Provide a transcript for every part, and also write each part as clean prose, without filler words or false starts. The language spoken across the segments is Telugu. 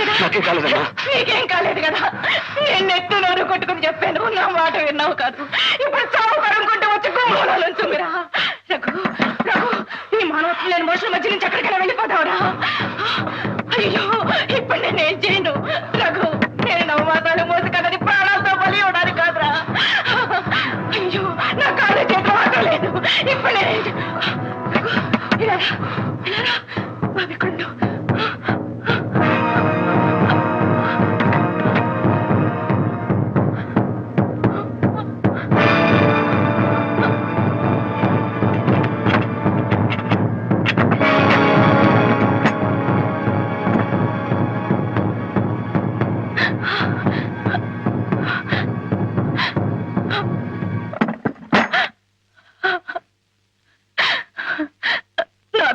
కదా? నీకేం కాలేదు కదా? నేను నెత్తి నోరు కొట్టుకుని చెప్పాను, నా మాట విన్నావు కాదు. ఇప్పుడు చావు కడుక్కుంటూ వచ్చి గోమూలంచుమిరా. రఘు రఘు, ఈ మానవత్వం లేని మనుషుల మధ్య నుంచి ఎక్కడికైనా వెళ్ళిపోతావురా. అయ్యో, ఇప్పుడు నేనేం చేయను రఘు. నేను నవమాసాలు మోసి కన్నది ప్రాణాలతో బలి ఇవ్వడానికి కాదురా. అయ్యో, నా కాళ్ళు చేతులు మాత్రం లేదు. ఇప్పుడు నేనేం బాబికుండు.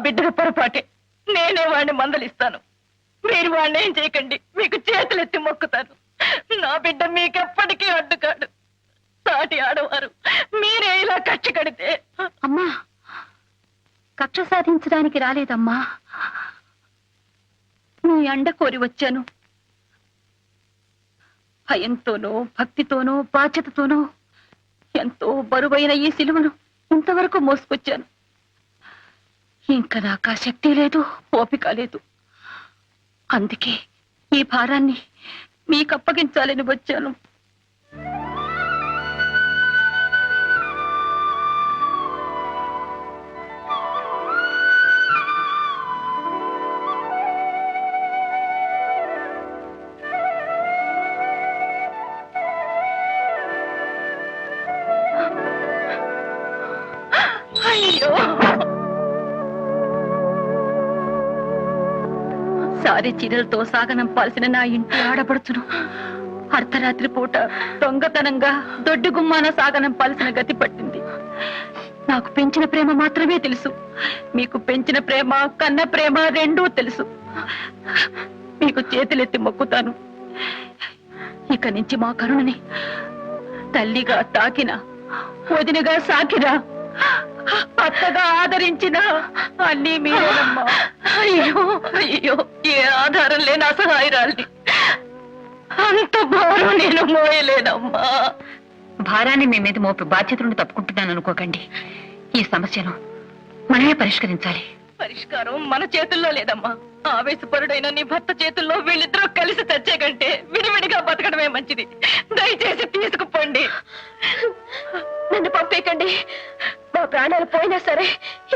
బిడ్డల పొరపాటే, నేనే వాడిని మందలిస్తాను. మీరు వాడిని ఏం చేయకండి, మీకు చేతులెత్తి మొక్కుతాను. నా బిడ్డ మీకెప్పటికీ అడ్డుకాడు. సాటి ఆడవారు మీరే ఇలా కక్ష కడితే. అమ్మా, కక్ష సాధించడానికి రాలేదమ్మా, నీ అండ కోరి వచ్చాను. భయంతోనో భక్తితోనో బాధ్యతతోనో ఎంతో బరువైన ఈ సిలువను ఇంతవరకు మోసుకొచ్చాను. ఇంకా నాకు ఆ శక్తి లేదు, ఓపిక లేదు. అందుకే ఈ భారాన్ని మీకు అప్పగించాలని వచ్చాను. అయ్యో, సారి చీరలతో సాగనంపాల్సిన నా ఇంటి ఆడపడుచును అర్ధరాత్రి పూట దొంగతనంగా దొడ్డి గుమ్మాన సాగనంపాల్సిన గతి పట్టింది. నాకు పెంచిన ప్రేమ మాత్రమే తెలుసు, మీకు పెంచిన ప్రేమ కన్న ప్రేమ రెండూ తెలుసు. మీకు చేతులెత్తి మొక్కుతాను. ఇక నుంచి మా కరుణని తల్లిగా తాకిన, వదినగా సాకినా, అత్తగా ఆదరించిన అన్నీ మీరేనమ్మా. అయ్యో అయ్యో, ఏ ఆధారం లేని అసహాయరాల్ని. అంత భారం నేను మోయలేనమ్మా. భారాన్ని మీ మీద మోపి బాధ్యతలను తప్పుకుంటున్నాను అనుకోకండి. ఈ సమస్యను మనమే పరిష్కరించాలి. పరిష్కారం మన చేతుల్లో లేదమ్మా. ఆవేశపరుడైన నీ భర్త చేతుల్లో వీళ్ళిద్దరూ కలిసి చచ్చే కంటే విడివిడిగా బతకడమే మంచిది. దయచేసి తీసుకుపోండి. నన్ను పంపేయకండి. మా ప్రాణాలు పోయినా సరే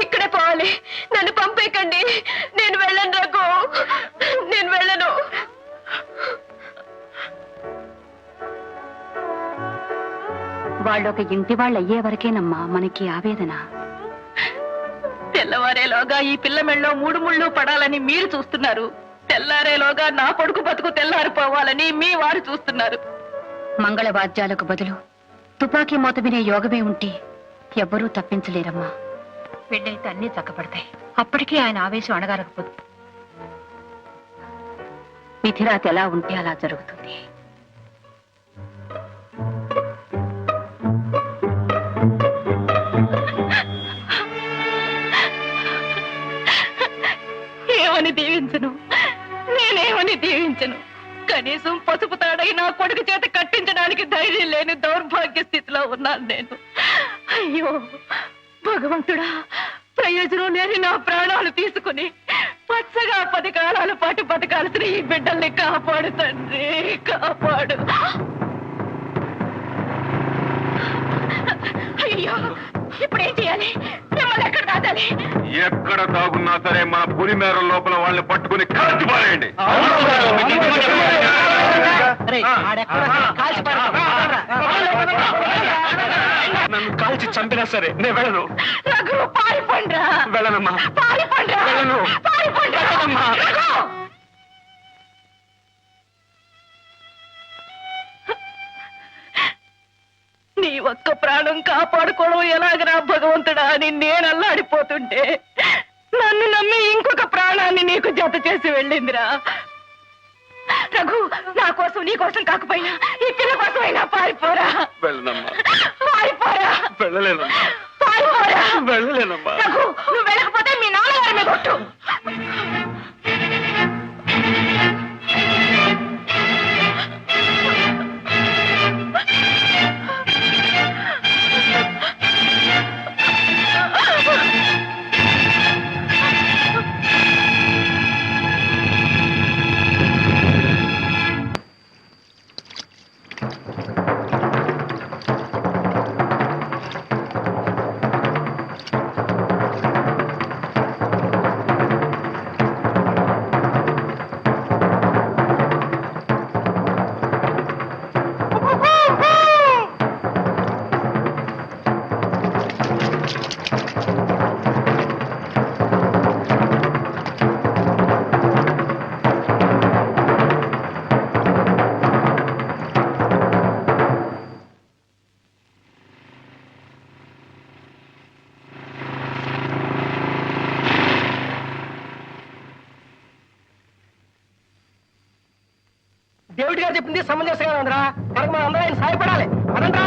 ఇక్కడే పోవాలి. నన్ను పంపేయకండి. నేను వెళ్ళను రఘు, నేను వెళ్ళను. వాళ్ళొక ఇంటి వాళ్ళు అయ్యే వరకేనమ్మా మనకి ఆవేదన. తెల్లవారేలోగా ఈ పిల్ల మెళ్ళలో 3 ముళ్ళు పడాలని మీరు చూస్తున్నారు. తెల్లారేలోగా నా కొడుకు బతుకు తెల్లారిపోవాలని మీ వారు చూస్తున్నారు. మంగళవాద్యాలకు బదులు తుపాకీ మోత వినే యోగమే ఉంటే ఎవ్వరూ తప్పించలేరమ్మా. పెళ్ళైతే అన్నీ చక్కపడతాయి. అప్పటికీ ఆయన ఆవేశం అణగారకపోదు. విధిరాత ఎలా ఉంటే అలా జరుగుతుంది. ఏమని దీవించను, నేనేమని దీవించను. కనీసం పసుపు తాడై నా కొడుకు చేత కట్టించడానికి ధైర్యం లేని దౌర్భాగ్య స్థితిలో ఉన్నాను నేను. అయ్యో భగవంతుడా, ప్రయోజనం లేని నా ప్రాణాలు తీసుకుని పచ్చగా 10 కాలాల పాటు బతకాల్సిన ఈ బిడ్డల్ని కాపాడు తండ్రి, కాపాడు. అయ్యో, ఇప్పుడేం చేయాలి? మిమ్మల్ని ఎక్కడ దాచాలి? ఎక్కడ దాగున్నా సరే మన పులిమేర లోపల వాళ్ళని పట్టుకుని కాల్చి పారేయండి. నన్ను కాల్చి చంపినా సరే నేను వెళ్ళను. వెళ్ళనమ్మా, వెళ్ళను. నీ ఒక్క ప్రాణం కాపాడుకోవడం ఎలాగరా భగవంతుడా అని నేను అల్లాడిపోతుంటే నన్ను నమ్మి ఇంకొక ప్రాణాన్ని నీకు జత చేసి వెళ్ళిందిరా. రఘు, నా కోసం నీ కోసం కాకపోయినా ఈ పిల్ల కోసం అయినా పారిపోరా. వెళ్ళనమ్మా, పారిపోరా. వెళ్ళలేనమ్మా, పారిపోరా. వెళ్ళలేనమ్మా. రఘు, నువ్వు వెళ్ళకపోతే మీ నాన్నగారి మీద కొట్టు. దేవుడి గారు చెప్పింది సమంజసంగా ఉందిరా. కనుక మనం అందరం ఆయన సాయపడాలి. పదండ్రా.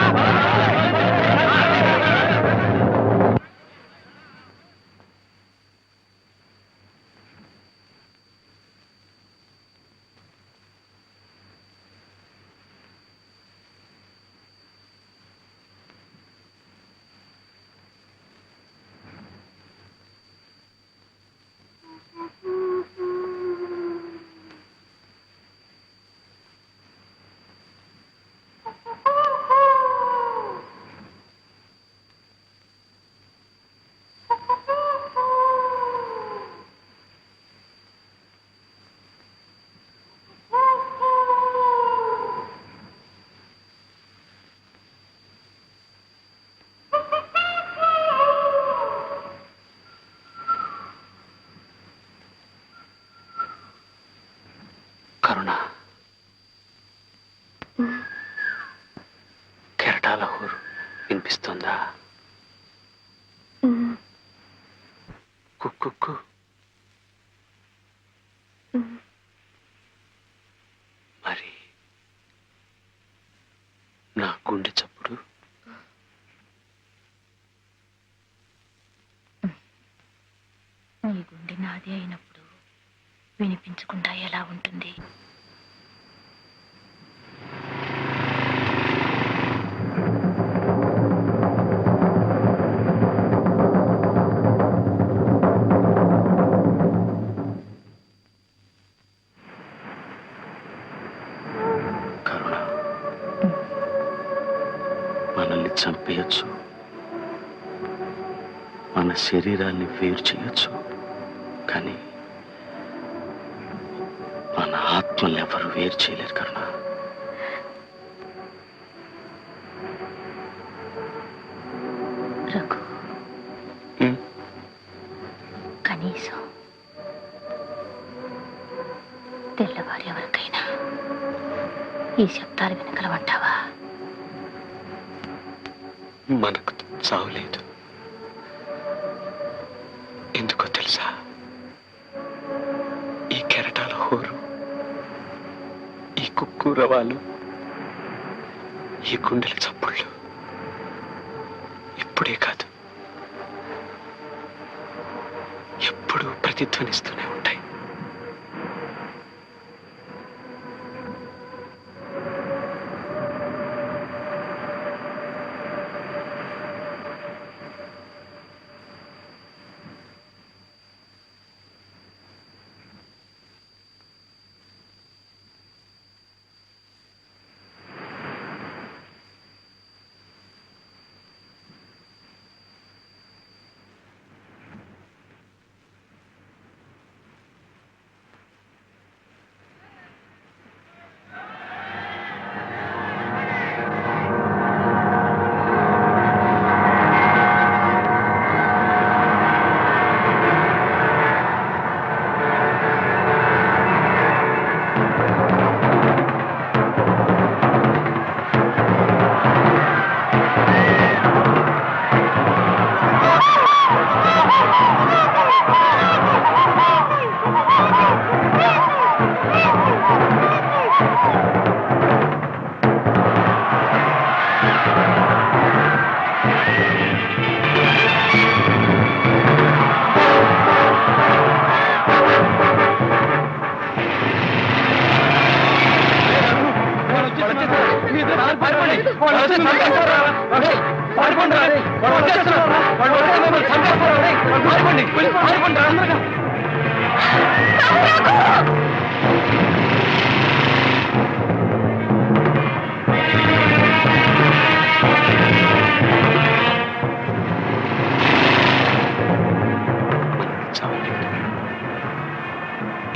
కరుణ, కెరటాల ఊరు వినిపిస్తుందా? కుక్కు మరి నా గుండె చప్పుడు నీ గుండె నాది అయినప్పుడు వినిపించకుండా ఎలా ఉంటుంది? కరుణ, మనల్ని చంపేయచ్చు, మన శరీరాన్ని వేరు చేయొచ్చు, కానీ మన ఆత్మల్ని ఎవరు వేరు చేయలేరు కరుణ. రఘు, కనీసం తెల్లవారి ఎవరికైనా ఈ శబ్దాలు వినగలవంటావా? మనకు చావులేదు. ఎందుకో తెలుసా? ఈ కెరటాల హోరు, ఈ కుక్కూరవాలు, ఈ గుండెల చప్పుళ్ళు ఇప్పుడే కాదు, ఎప్పుడూ ప్రతిధ్వనిస్తూనే ఉంటాయి.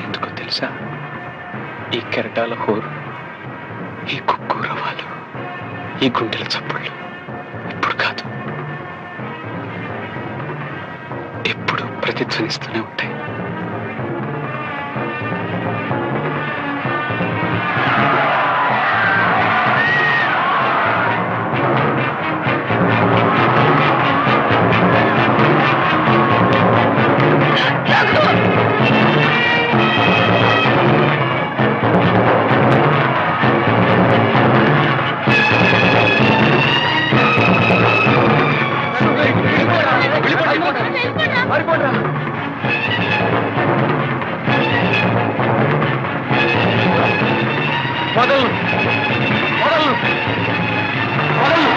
ఎందుకో తెలుసా? ఈ కెరటాల హోరు, ఈ కుక్కూరవాలు, ఈ గుండెల చప్పుళ్ళు ఇప్పుడు కాదు, ఎప్పుడూ ప్రతిధ్వనిస్తూనే ఉంటాయి. వదలు వదలు వదలు.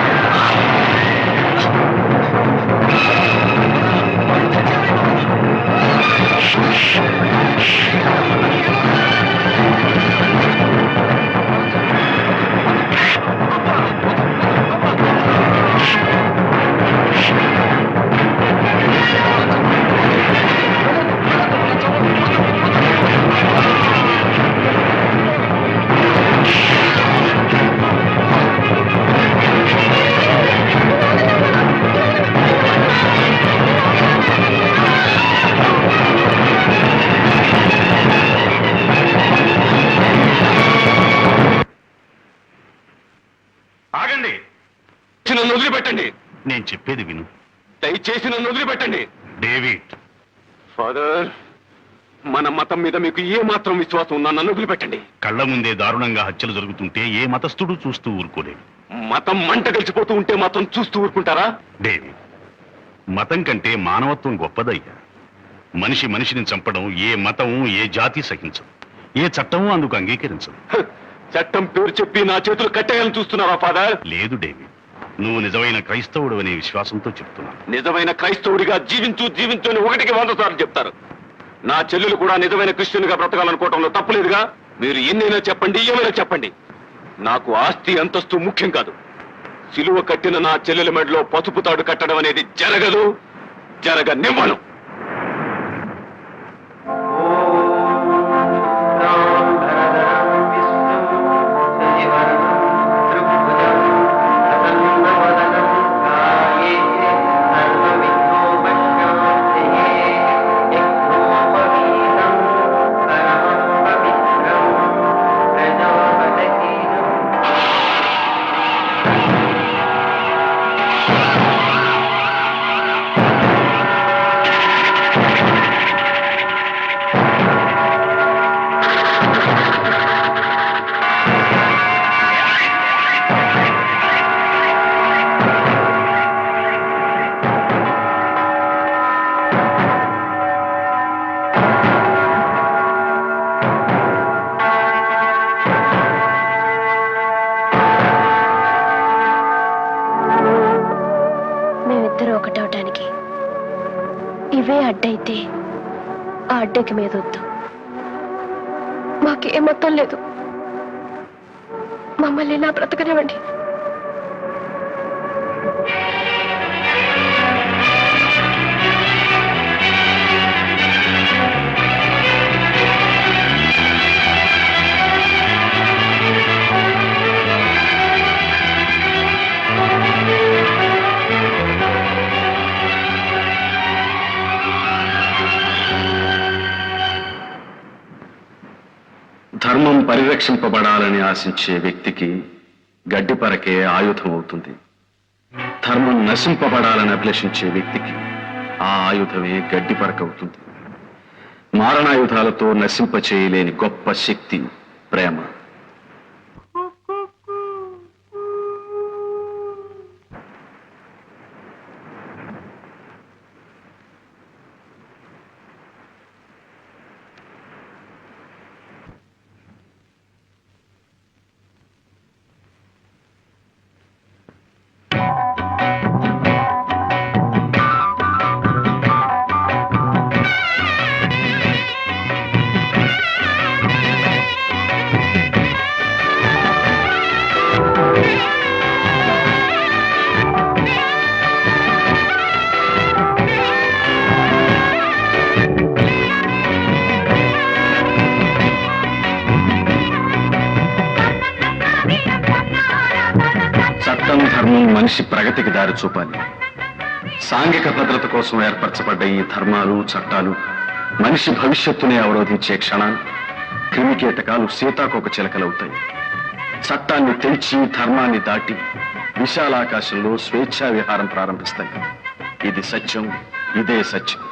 ఆగండి, నన్ను వదిలిపెట్టండి. నేను చెప్పేది విను. దయచేసి నన్ను వదిలిపెట్టండి. డేవిడ్, ఫాదర్, మన మతం మీద మీకు ఏ మాత్రం విశ్వాసం ఉన్నా నన్ను వదిలిపెట్టండి. కళ్ళ ముందే దారుణంగా హత్యలు జరుగుతుంటే ఏ మతస్థుడు చూస్తూ ఊరుకోలేడు. మతం మంట కలిసిపోతూ ఉంటే మాత్రం చూస్తూ ఊరుకుంటారా? డేవిడ్, మతం కంటే మానవత్వం గొప్పదయ్యా. మనిషి మనిషిని చంపడం ఏ మతము ఏ జాతి సహించదు, ఏ చట్టము అందుకు అంగీకరించదు. హ, చట్టం పేరు చెప్పి నా చేతులు కట్టేయాలని చూస్తున్నారా ఫాదర్? లేదు డేవిడ్, నువ్వు నిజమైన క్రైస్తవుడు అనే విశ్వాసంతో చెప్తున్నాను. నిజమైన క్రైస్తవుడిగా జీవించు జీవించు అని 1కి 100 సార్లు చెప్తారు. నా చెల్లెలు కూడా నిజమైన క్రిస్టియన్గా బ్రతకాలనుకోవటంలో తప్పులేదుగా. మీరు ఎన్నైనా చెప్పండి, ఏమైనా చెప్పండి, నాకు ఆస్తి అంతస్తు ముఖ్యం కాదు. సిలువ కట్టిన నా చెల్లెల మెడలో పసుపు తాడు కట్టడం అనేది జరగదు, జరగనివ్వను. మేమిద్దరూ ఒకటవటానికి ఇవే అడ్డైతే ఆ అడ్డకి మీద వద్దు. మాకే మొత్తం లేదు, మమ్మల్ని ఇలా బ్రతకనివ్వండి. ధర్మం పరిరక్షింపబడాలని ఆశించే వ్యక్తికి గడ్డిపరకే ఆయుధం అవుతుంది. ధర్మం నశింపబడాలని అభిలషించే వ్యక్తికి ఆ ఆయుధమే గడ్డిపరక అవుతుంది. మారణాయుధాలతో నశింపచేయలేని గొప్ప శక్తి ప్రేమ. చట్టం ధర్మం మనిషి ప్రగతికి దారి చూపాలి. సాంఘిక భద్రత కోసం ఏర్పరచబడ్డ ఈ ధర్మాలు చట్టాలు మనిషి భవిష్యత్తునే అవరోధించే క్షణాలు క్రిమికీటకాలు సీతాకోక చిలకలవుతాయి. చట్టాన్ని తెంచి ధర్మాన్ని దాటి విశాలాకాశంలో స్వేచ్ఛా విహారం ప్రారంభిస్తాయి. ఇది సత్యం, ఇదే సత్యం.